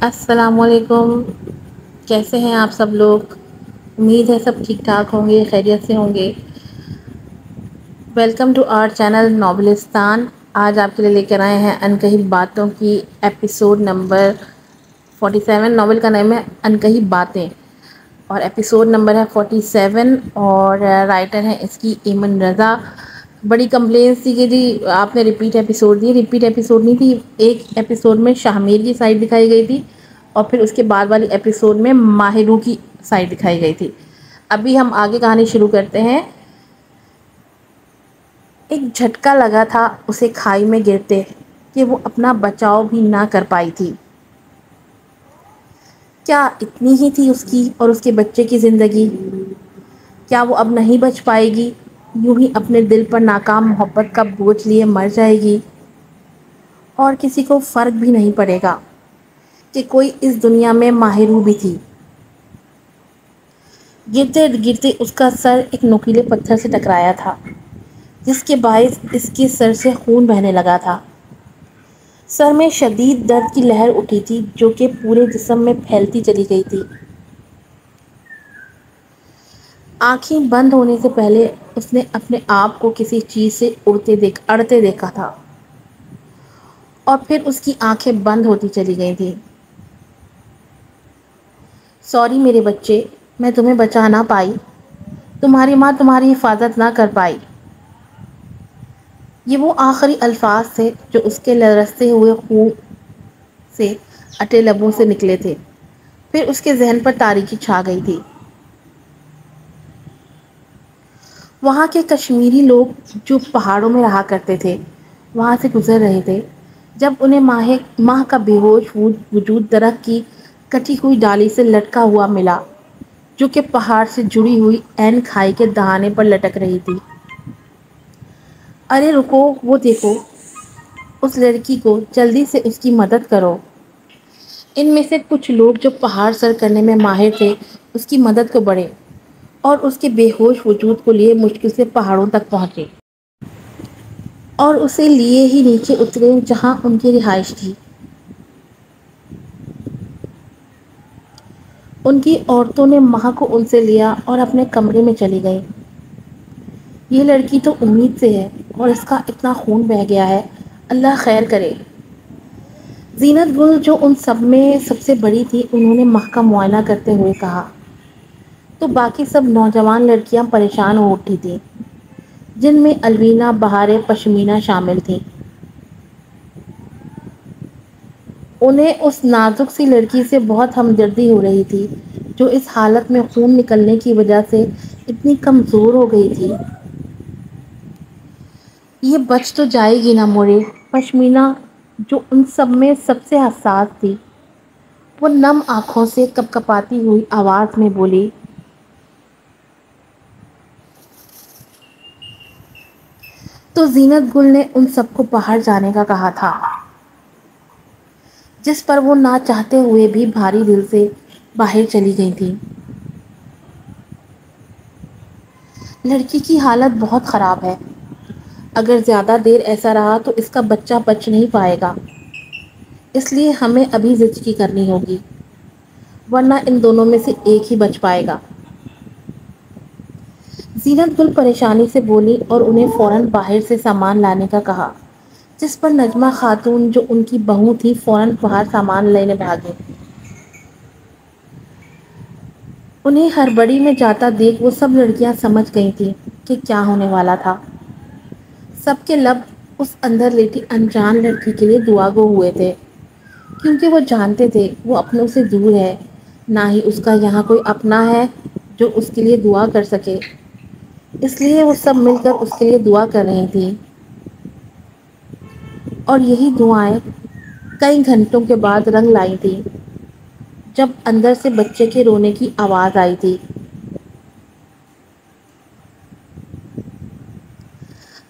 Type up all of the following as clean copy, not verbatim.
السلام علیکم، کیسے ہیں آپ سب لوگ؟ امید ہے سب ٹھیک ٹھاک ہوں گے، خیریت سے ہوں گے۔ ویلکم ٹو آور چینل ناولستان۔ آج آپ کے لیے لے کر آئے ہیں انکہی باتوں کی ایپیسوڈ نمبر 47۔ ناول کا نام ہے انکہی باتیں اور ایپیسوڈ نمبر ہے 47، اور رائٹر ہیں اس کی ایمن رضا۔ بڑی کمپلینس تھی کہ جی آپ نے repeat episode the. Repeat episode نہیں تھی، ایک ایپیسوڈ میں شاہ میر کی سائڈ دکھائی گئی تھی اور پھر اس کے بعد والی ایپیسوڈ میں ماہرو کی سائڈ دکھائی گئی تھی۔ ابھی ہم آگے کہانی شروع کرتے ہیں۔ ایک جھٹکا لگا تھا اسے کھائی میں گرتے کہ وہ اپنا بچاؤ بھی نہ کر پائی تھی۔ کیا اتنی ہی تھی اس کی اور اس کے بچے کی زندگی؟ کیا وہ اب نہیں بچ پائے گی؟ یوں ہی اپنے دل پر ناکام محبت کا بوجھ لیے مر جائے گی، اور کسی کو فرق بھی نہیں پڑے گا کہ کوئی اس دنیا میں ماہرو بھی تھی۔ گرتے گرتے اس کا سر ایک نوکیلے پتھر سے ٹکرایا تھا، جس کے باعث اس کے سر سے خون بہنے لگا تھا۔ سر میں شدید درد کی لہر اٹھی تھی جو کہ پورے جسم میں پھیلتی چلی گئی تھی۔ آنکھیں بند ہونے سے پہلے اس نے اپنے آپ کو کسی چیز سے اڑتے دیکھا تھا، اور پھر اس کی آنکھیں بند ہوتی چلی گئی تھیں۔ سوری میرے بچے، میں تمہیں بچا نہ پائی، تمہاری ماں تمہاری حفاظت نہ کر پائی۔ یہ وہ آخری الفاظ تھے جو اس کے لرزتے ہوئے خون سے اٹے لبوں سے نکلے تھے۔ پھر اس کے ذہن پر تاریکی چھا گئی تھی۔ وہاں کے کشمیری لوگ جو پہاڑوں میں رہا کرتے تھے وہاں سے گزر رہے تھے جب انہیں ماہ کا بے ہوش وجود درخت کی کٹی ہوئی ڈالی سے لٹکا ہوا ملا، جو کہ پہاڑ سے جڑی ہوئی عین کھائی کے دہانے پر لٹک رہی تھی۔ ارے رکو، وہ دیکھو اس لڑکی کو، جلدی سے اس کی مدد کرو۔ ان میں سے کچھ لوگ جو پہاڑ سر کرنے میں ماہر تھے اس کی مدد کو بڑھے اور اس کے بے ہوش وجود کو لیے مشکل سے پہاڑوں تک پہنچے اور اسے لیے ہی نیچے اترے جہاں ان کی رہائش تھی۔ ان کی عورتوں نے ماہ کو ان سے لیا اور اپنے کمرے میں چلی گئیں۔ یہ لڑکی تو امید سے ہے اور اس کا اتنا خون بہہ گیا ہے، اللہ خیر کرے۔ زینت گل جو ان سب میں سب سے بڑی تھی، انہوں نے ماہ کا معائنہ کرتے ہوئے کہا۔ تو باقی سب نوجوان لڑکیاں پریشان ہو اٹھی تھیں، جن میں الوینا بہار پشمینہ شامل تھیں۔ انہیں اس نازک سی لڑکی سے بہت ہمدردی ہو رہی تھی جو اس حالت میں خون نکلنے کی وجہ سے اتنی کمزور ہو گئی تھی۔ یہ بچ تو جائے گی نہ موڑے؟ پشمینہ جو ان سب میں سب سے حساس تھی، وہ نم آنکھوں سے کپ کپاتی ہوئی آواز میں بولی۔ تو زینت گل نے ان سب کو باہر جانے کا کہا تھا، جس پر وہ نہ چاہتے ہوئے بھی بھاری دل سے باہر چلی گئی تھی۔ لڑکی کی حالت بہت خراب ہے، اگر زیادہ دیر ایسا رہا تو اس کا بچہ بچ نہیں پائے گا، اس لیے ہمیں ابھی زچگی کرنی ہوگی، ورنہ ان دونوں میں سے ایک ہی بچ پائے گا۔ زینت گل پریشانی سے بولی اور انہیں فوراً باہر سے سامان لانے کا کہا، جس پر نجمہ خاتون جو ان کی بہو تھی فوراً باہر سامان لینے بھاگی۔ انہیں ہڑبڑی میں جاتا دیکھ وہ سب لڑکیاں سمجھ گئی تھیں کہ کیا ہونے والا تھا۔ سب کے لب اس اندر لیٹی انجان لڑکی کے لیے دعا گو ہوئے تھے، کیونکہ وہ جانتے تھے وہ اپنوں سے دور ہے، نہ ہی اس کا یہاں کوئی اپنا ہے جو اس کے لیے دعا کر سکے، اس لیے وہ سب مل کر اس کے لیے دعا کر رہی تھیں۔ اور یہی دعائیں کئی گھنٹوں کے بعد رنگ لائی تھیں جب اندر سے بچے کے رونے کی آواز آئی تھی۔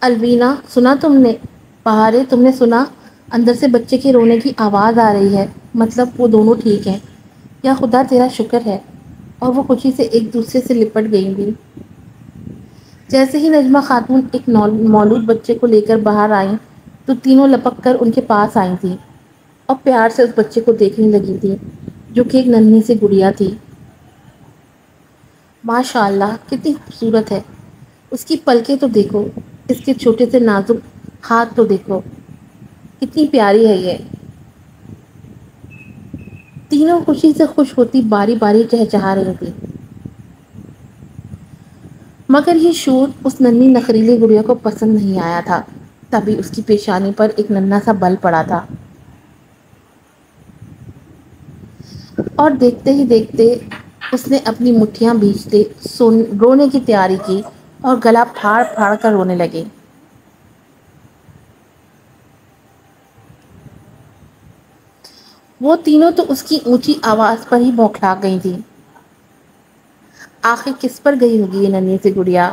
الوینا، سنا تم نے؟ بہارے، تم نے سنا؟ اندر سے بچے کے رونے کی آواز آ رہی ہے، مطلب وہ دونوں ٹھیک ہیں، یا خدا تیرا شکر ہے۔ اور وہ خوشی سے ایک دوسرے سے لپٹ گئی تھی۔ جیسے ہی نجمہ خاتون ایک مولود بچے کو لے کر باہر آئیں تو تینوں لپک کر ان کے پاس آئی تھیں۔ اور پیار سے اس بچے کو دیکھنے لگی تھی جو کہ ایک ننھی سی گڑیا تھی۔ ماشاء اللہ کتنی خوبصورت ہے، اس کی پلکیں تو دیکھو، اس کے چھوٹے سے نازک ہاتھ تو دیکھو، کتنی پیاری ہے یہ۔ تینوں خوشی سے خوش ہوتی باری باری چہچہا رہی تھی، مگر یہ شور اس ننھی نخریلی گڑیا کو پسند نہیں آیا تھا۔ تبھی اس کی پیشانی پر ایک ننھا سا بل پڑا تھا، اور دیکھتے ہی دیکھتے اس نے اپنی مٹھیاں بھیجتے رونے کی تیاری کی اور گلا پھاڑ پھاڑ کر رونے لگی۔ وہ تینوں تو اس کی اونچی آواز پر ہی بوکھلا گئی تھی۔ آخر کس پر گئی ہوگی یہ ننھی سی گڑیا؟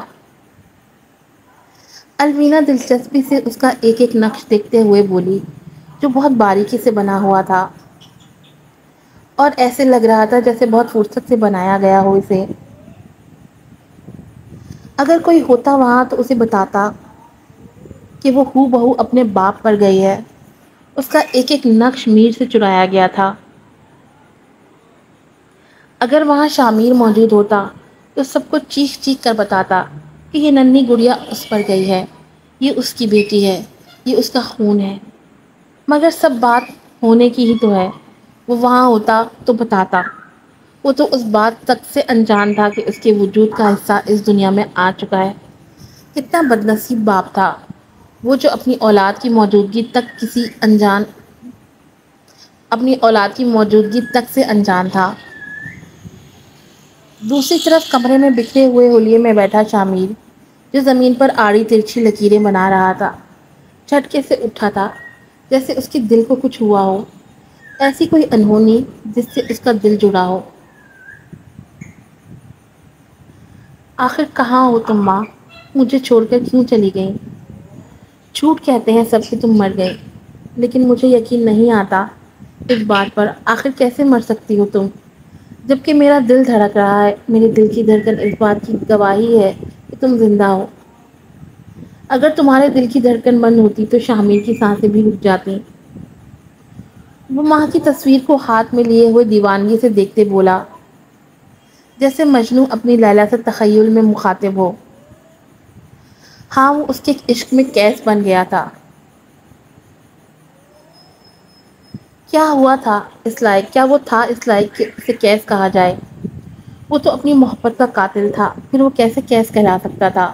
الوینا دلچسپی سے اس کا ایک ایک نقش دیکھتے ہوئے بولی، جو بہت باریکی سے بنا ہوا تھا اور ایسے لگ رہا تھا جیسے بہت فرصت سے بنایا گیا ہو اسے۔ اگر کوئی ہوتا وہاں تو اسے بتاتا کہ وہ ہو بہو اپنے باپ پر گئی ہے، اس کا ایک ایک نقش میر سے چرایا گیا تھا۔ اگر وہاں شامیر موجود ہوتا تو سب کو چیخ چیخ کر بتاتا کہ یہ ننھی گڑیا اس پر گئی ہے، یہ اس کی بیٹی ہے، یہ اس کا خون ہے۔ مگر سب بات ہونے کی ہی تو ہے، وہ وہاں ہوتا تو بتاتا۔ وہ تو اس بات تک سے انجان تھا کہ اس کے وجود کا حصہ اس دنیا میں آ چکا ہے۔ کتنا بد نصیب باپ تھا وہ، جو اپنی اولاد کی موجودگی تک سے انجان تھا۔ دوسری طرف کمرے میں بکھرے ہوئے حلیے میں بیٹھا شامیر، جو زمین پر آڑی ترچھی لکیریں بنا رہا تھا، جھٹکے سے اٹھا تھا جیسے اس کے دل کو کچھ ہوا ہو، ایسی کوئی انہونی جس سے اس کا دل جڑا ہو۔ آخر کہاں ہو تم ماں؟ مجھے چھوڑ کر کیوں چلی گئی؟ جھوٹ کہتے ہیں سب کہ تم مر گئی، لیکن مجھے یقین نہیں آتا اس بات پر۔ آخر کیسے مر سکتی ہو تم، جبکہ میرا دل دھڑک رہا ہے، میرے دل کی دھڑکن اس بات کی گواہی ہے کہ تم زندہ ہو۔ اگر تمہارے دل کی دھڑکن بند ہوتی تو شامیر کی سانسیں بھی رک جاتی۔ وہ ماں کی تصویر کو ہاتھ میں لیے ہوئے دیوانگی سے دیکھتے بولا، جیسے مجنوں اپنی لیلا سے تخیل میں مخاطب ہو۔ ہاں، وہ اس کے عشق میں قیس بن گیا تھا۔ کیا ہوا تھا اس لائق؟ کیا وہ تھا اس لائق کہ اسے قیس کہا جائے؟ وہ تو اپنی محبت کا قاتل تھا، پھر وہ کیسے قیس کہلا سکتا تھا؟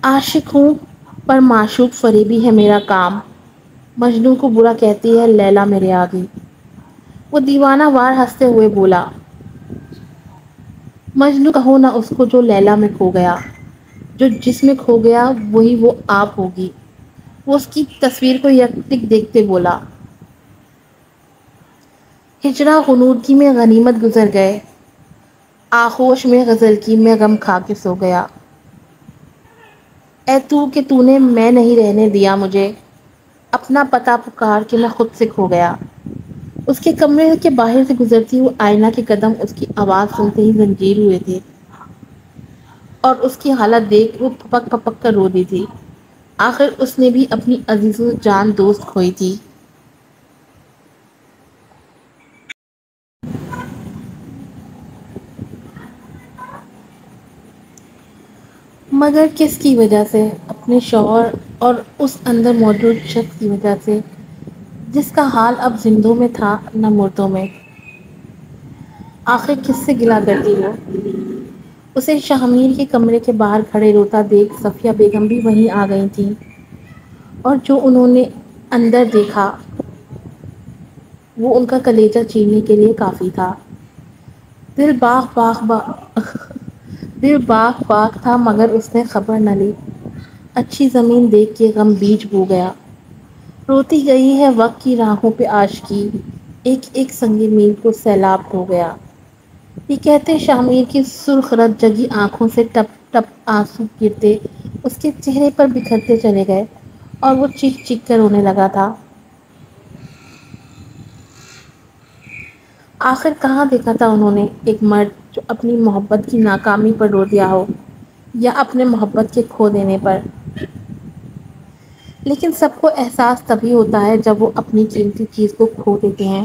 عاشق ہوں پر معشوق فریبی ہے میرا کام، مجنوں کو برا کہتی ہے لیلا میرے آگے۔ وہ دیوانہ وار ہنستے ہوئے بولا، مجنوں کہو نہ اس کو جو لیلا میں کھو گیا، جو جس میں کھو گیا وہی وہ آپ ہوگی۔ وہ اس کی تصویر کو یکٹک دیکھتے بولا، ہجراں غنودگی میں غنیمت گزر گئے، آغوش میں غزل کی میں غم کھا کے سو گیا۔ اے تو کہ تو نے میں نہیں رہنے دیا مجھے، اپنا پتہ پکار کے میں خود سے کھو گیا۔ اس کے کمرے کے باہر سے گزرتی ہوئی آئینہ کے قدم اس کی آواز سنتے ہی زنجیر ہوئے تھے، اور اس کی حالت دیکھ وہ پھپک پھپک کر رو دی تھی۔ آخر اس نے بھی اپنی عزیز و جان دوست کھوئی تھی۔ مگر کس کی وجہ سے؟ اپنے شوہر اور اس اندر موجود شخص کی وجہ سے، جس کا حال اب زندوں میں تھا نہ مردوں میں۔ آخر کس سے گلہ کرتی ہو؟ اسے شامیر کے کمرے کے باہر کھڑے روتا دیکھ صفیہ بیگم بھی وہیں آ گئی تھیں، اور جو انہوں نے اندر دیکھا وہ ان کا کلیجہ چیرنے کے لیے کافی تھا۔ دل باغ باغ دل باغ باغ تھا، مگر اس نے خبر نہ لی۔ اچھی زمین دیکھ کے غم بیج بو گیا، روتی گئی ہے وقت کی راہوں پہ عاشقی، ایک ایک سنگ میل کو سیلاب ہو گیا۔ یہ کہتے شامیر کی سرخ رت جگی آنکھوں سے ٹپ ٹپ آنسو گرتے اس کے چہرے پر بکھرتے چلے گئے، اور وہ چیخ چیخ کر رونے لگا تھا۔ آخر کہاں دیکھا تھا انہوں نے ایک مرد جو اپنی محبت کی ناکامی پر رو دیا ہو، یا اپنے محبت کے کھو دینے پر۔ لیکن سب کو احساس تبھی ہوتا ہے جب وہ اپنی قیمتی چیز کو کھو دیتے ہیں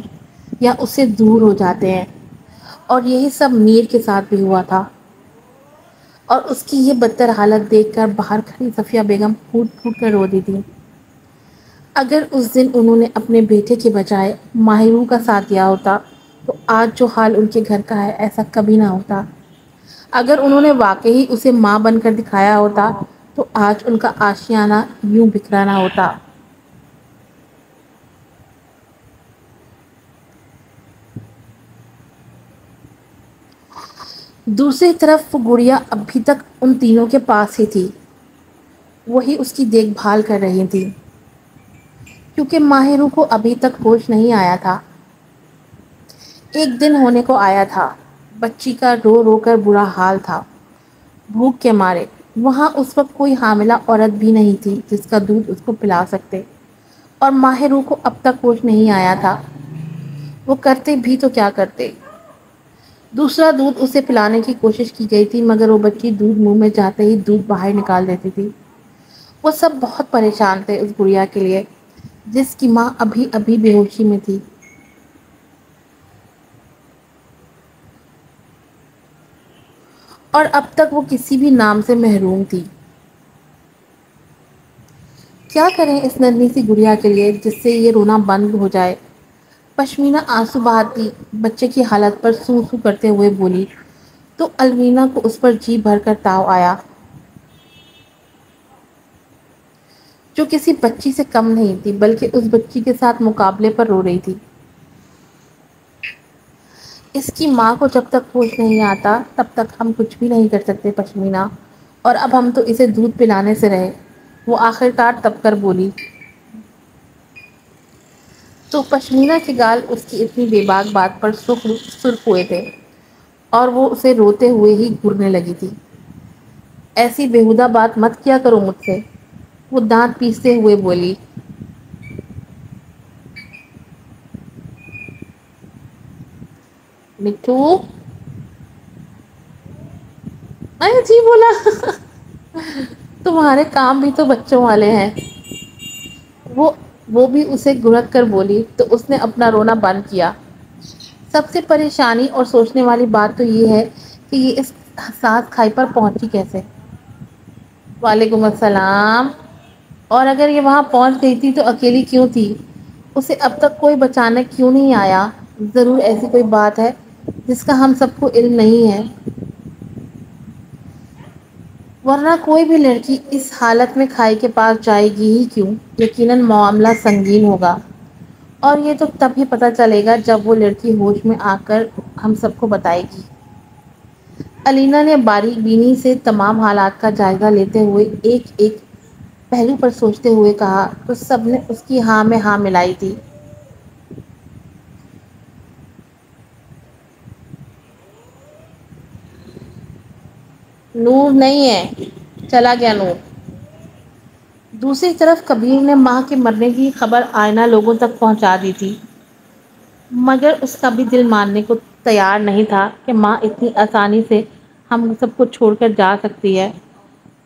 یا اس سے دور ہو جاتے ہیں، اور یہی سب میر کے ساتھ بھی ہوا تھا۔ اور اس کی یہ بدتر حالت دیکھ کر باہر کھڑی صفیہ بیگم پھوٹ پھوٹ کر رو دی تھی۔ اگر اس دن انہوں نے اپنے بیٹے کے بجائے ماہروں کا ساتھ دیا ہوتا تو آج جو حال ان کے گھر کا ہے ایسا کبھی نہ ہوتا۔ اگر انہوں نے واقعی اسے ماں بن کر دکھایا ہوتا تو آج ان کا آشیانہ یوں بکھرا نہ ہوتا۔ دوسری طرف وہ گڑیا ابھی تک ان تینوں کے پاس ہی تھی، وہی اس کی دیکھ بھال کر رہی تھی، کیونکہ ماہروں کو ابھی تک ہوش نہیں آیا تھا۔ ایک دن ہونے کو آیا تھا، بچی کا رو رو کر برا حال تھا بھوک کے مارے۔ وہاں اس وقت کوئی حاملہ عورت بھی نہیں تھی جس کا دودھ اس کو پلا سکتے، اور ماہروں کو اب تک ہوش نہیں آیا تھا۔ وہ کرتے بھی تو کیا کرتے؟ دوسرا دودھ اسے پلانے کی کوشش کی گئی تھی مگر وہ بچی دودھ منہ میں جاتے ہی دودھ باہر نکال دیتی تھی۔ وہ سب بہت پریشان تھے اس گڑیا کے لیے جس کی ماں ابھی ابھی بے ہوشی میں تھی، اور اب تک وہ کسی بھی نام سے محروم تھی۔ کیا کریں اس ننھی سی گڑیا کے لیے جس سے یہ رونا بند ہو جائے؟ پشمینہ آنسو بہاتی بچے کی حالت پر سو سو کرتے ہوئے بولی تو الوینا کو اس پر جی بھر کر تاؤ آیا، جو کسی بچی سے کم نہیں تھی بلکہ اس بچی کے ساتھ مقابلے پر رو رہی تھی۔ اس کی ماں کو جب تک ہوش نہیں آتا تب تک ہم کچھ بھی نہیں کر سکتے پشمینہ، اور اب ہم تو اسے دودھ پلانے سے رہے، وہ آخر کار تب کر بولی۔ تو پشمینہ کے گال اس کی اتنی بے باک بات پر سرخ ہوئے تھے اور وہ اسے روتے ہوئے ہی گھورنے لگی تھی۔ ایسی بےہودہ بات مت کیا کرو مجھ سے، وہ دانت پیستے ہوئے بولی۔ مٹھو، ارے جی بولا تمہارے کام بھی تو بچوں والے ہیں۔ وہ بھی اسے گھڑک کر بولی تو اس نے اپنا رونا بند کیا۔ سب سے پریشانی اور سوچنے والی بات تو یہ ہے کہ یہ اس حساس کھائی پر پہنچی کیسے؟ وعلیکم السلام۔ اور اگر یہ وہاں پہنچ گئی تھی تو اکیلی کیوں تھی؟ اسے اب تک کوئی بچانے کیوں نہیں آیا؟ ضرور ایسی کوئی بات ہے جس کا ہم سب کو علم نہیں ہے، ورنہ کوئی بھی لڑکی اس حالت میں کھائی کے پاس جائے گی ہی کیوں؟ یقیناً معاملہ سنگین ہوگا، اور یہ تو تب ہی پتہ چلے گا جب وہ لڑکی ہوش میں آ کر ہم سب کو بتائے گی۔ الینا نے باریک بینی سے تمام حالات کا جائزہ لیتے ہوئے ایک ایک پہلو پر سوچتے ہوئے کہا تو سب نے اس کی ہاں میں ہاں ملائی تھی۔ نور نہیں ہے، چلا گیا نور۔ دوسری طرف کبیر نے ماں کے مرنے کی خبر آئینہ لوگوں تک پہنچا دی تھی، مگر اس کا بھی دل ماننے کو تیار نہیں تھا کہ ماں اتنی آسانی سے ہم سب کو چھوڑ کر جا سکتی ہے۔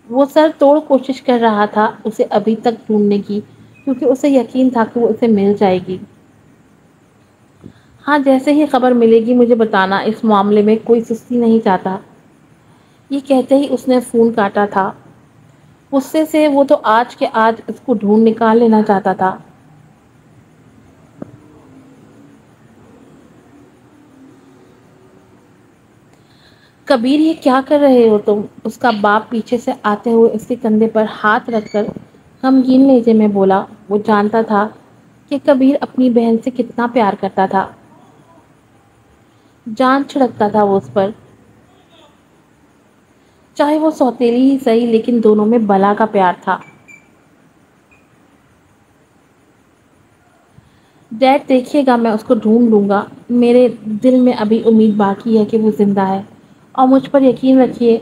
وہ سر توڑ کوشش کر رہا تھا اسے ابھی تک ڈھونڈنے کی، کیونکہ اسے یقین تھا کہ وہ اسے مل جائے گی۔ ہاں، جیسے ہی خبر ملے گی مجھے بتانا، اس معاملے میں کوئی سستی نہیں چاہتا۔ یہ کہتے ہی اس نے فون کاٹا تھا۔ غصے سے وہ تو آج کے آج اس کو ڈھونڈ نکال لینا چاہتا تھا۔ کبیر، یہ کیا کر رہے ہو تم؟ اس کا باپ پیچھے سے آتے ہوئے اس کے کندھے پر ہاتھ رکھ کر غمگین لہجے میں بولا۔ وہ جانتا تھا کہ کبیر اپنی بہن سے کتنا پیار کرتا تھا، جان چھڑکتا تھا وہ اس پر، چاہے وہ سوتیلی ہی صحیح، لیکن دونوں میں بلا کا پیار تھا۔ ڈیڈ دیکھیے گا، میں اس کو ڈھونڈ لوں گا، میرے دل میں ابھی امید باقی ہے کہ وہ زندہ ہے، اور مجھ پر یقین رکھیے،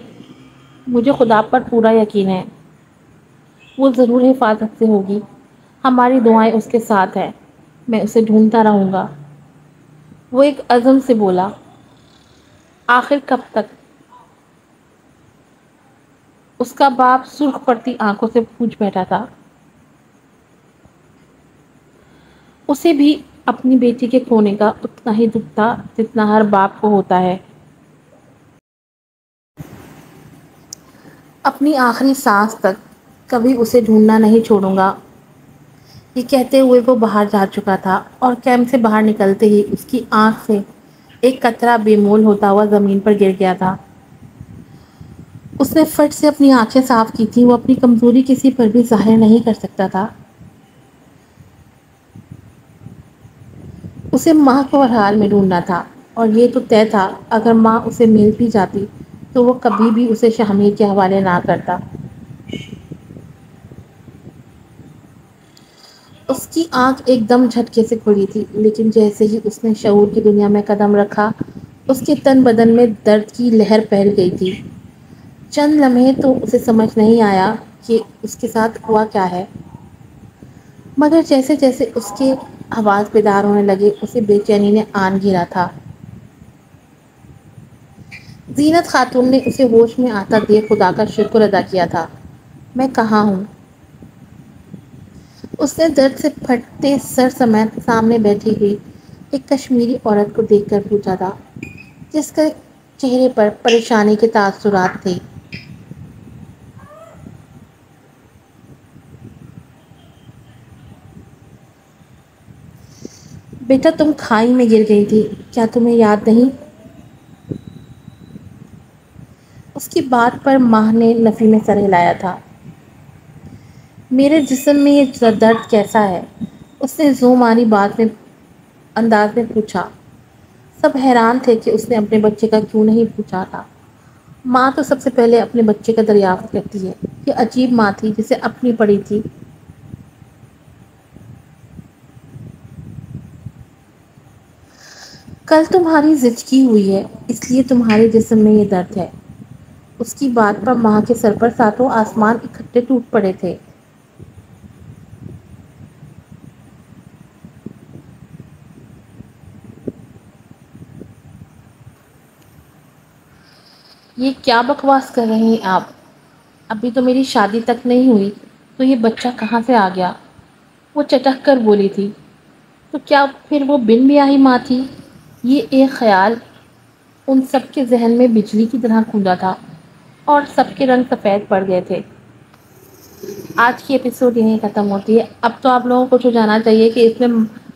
مجھے خدا پر پورا یقین ہے، وہ ضرور حفاظت سے ہوگی، ہماری دعائیں اس کے ساتھ ہیں، میں اسے ڈھونڈتا رہوں گا۔ وہ ایک عزم سے بولا۔ آخر کب تک؟ اس کا باپ سرخ پڑتی آنکھوں سے پوچھ بیٹھا تھا۔ اسے بھی اپنی بیٹی کے کھونے کا اتنا ہی دکھ تھا جتنا ہر باپ کو ہوتا ہے۔ اپنی آخری سانس تک کبھی اسے ڈھونڈنا نہیں چھوڑوں گا، یہ کہتے ہوئے وہ باہر جا چکا تھا اور کیمپ سے باہر نکلتے ہی اس کی آنکھ سے ایک قطرہ بے مول ہوتا ہوا زمین پر گر گیا تھا۔ اس نے فٹ سے اپنی آنکھیں صاف کی تھی، وہ اپنی کمزوری کسی پر بھی ظاہر نہیں کر سکتا تھا۔ اسے ماں کو ہر حال میں ڈھونڈنا تھا اور یہ تو طے تھا اگر ماں اسے مل بھی جاتی تو وہ کبھی بھی اسے شاہمیر کے حوالے نہ کرتا۔ اس کی آنکھ ایک دم جھٹکے سے کھلی تھی، لیکن جیسے ہی اس نے شعور کی دنیا میں قدم رکھا اس کے تن بدن میں درد کی لہر پھیل گئی تھی۔ چند لمحے تو اسے سمجھ نہیں آیا کہ اس کے ساتھ ہوا کیا ہے، مگر جیسے جیسے اس کے حواس بیدار ہونے لگے اسے بے چینی نے آن گھیرا تھا۔ زینت خاتون نے اسے ہوش میں آتا دیکھ خدا کا شکر ادا کیا تھا۔ میں کہاں ہوں؟ اس نے درد سے پھٹتے سر سمیت سامنے بیٹھی ہوئی ایک کشمیری عورت کو دیکھ کر پوچھا تھا، جس کے چہرے پر پریشانی کے تاثرات تھے۔ بیٹا تم کھائی میں گر گئی تھی، کیا تمہیں یاد نہیں؟ اس کی بات پر ماں نے نفی میں سر ہلایا تھا۔ میرے جسم میں یہ درد کیسا ہے؟ اس نے زومانی بات میں انداز میں پوچھا۔ سب حیران تھے کہ اس نے اپنے بچے کا کیوں نہیں پوچھا تھا۔ ماں تو سب سے پہلے اپنے بچے کا دریافت کرتی ہے۔ یہ عجیب ماں تھی جسے اپنی پڑی تھی۔ کل تمہاری زچگی ہوئی ہے، اس لیے تمہارے جسم میں یہ درد ہے۔ اس کی بات پر ماں کے سر پر ساتوں آسمان اکٹھے ٹوٹ پڑے تھے۔ یہ کیا بکواس کر رہے ہیں آپ؟ ابھی تو میری شادی تک نہیں ہوئی تو یہ بچہ کہاں سے آ گیا؟ وہ چٹک کر بولی تھی۔ تو کیا پھر وہ بن بیاہی ماں تھی؟ یہ ایک خیال ان سب کے ذہن میں بجلی کی طرح کوندا تھا اور سب کے رنگ سفید پڑ گئے تھے۔ آج کی ایپیسوڈ یہیں ختم ہوتی ہے۔ اب تو آپ لوگوں کو جو جانا چاہیے کہ اس میں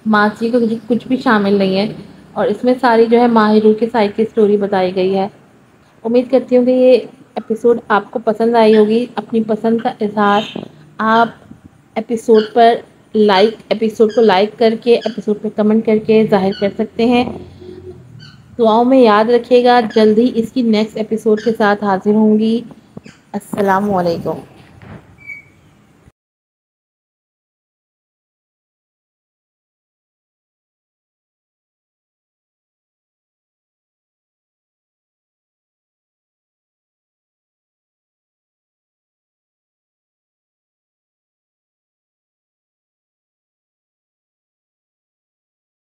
ماسی کو کچھ بھی شامل نہیں ہے اور اس میں ساری جو ہے ماہروں کے سائڈ کی سٹوری بتائی گئی ہے۔ امید کرتی ہوں کہ یہ ایپیسوڈ آپ کو پسند آئی ہوگی۔ اپنی پسند کا اظہار آپ ایپیسوڈ کو لائک کر کے، ایپیسوڈ پہ کمنٹ کر کے ظاہر کر سکتے ہیں۔ دعاؤں میں یاد رکھیے گا، جلد ہی اس کی نیکسٹ ایپیسوڈ کے ساتھ حاضر ہوں گی۔ السلام علیکم۔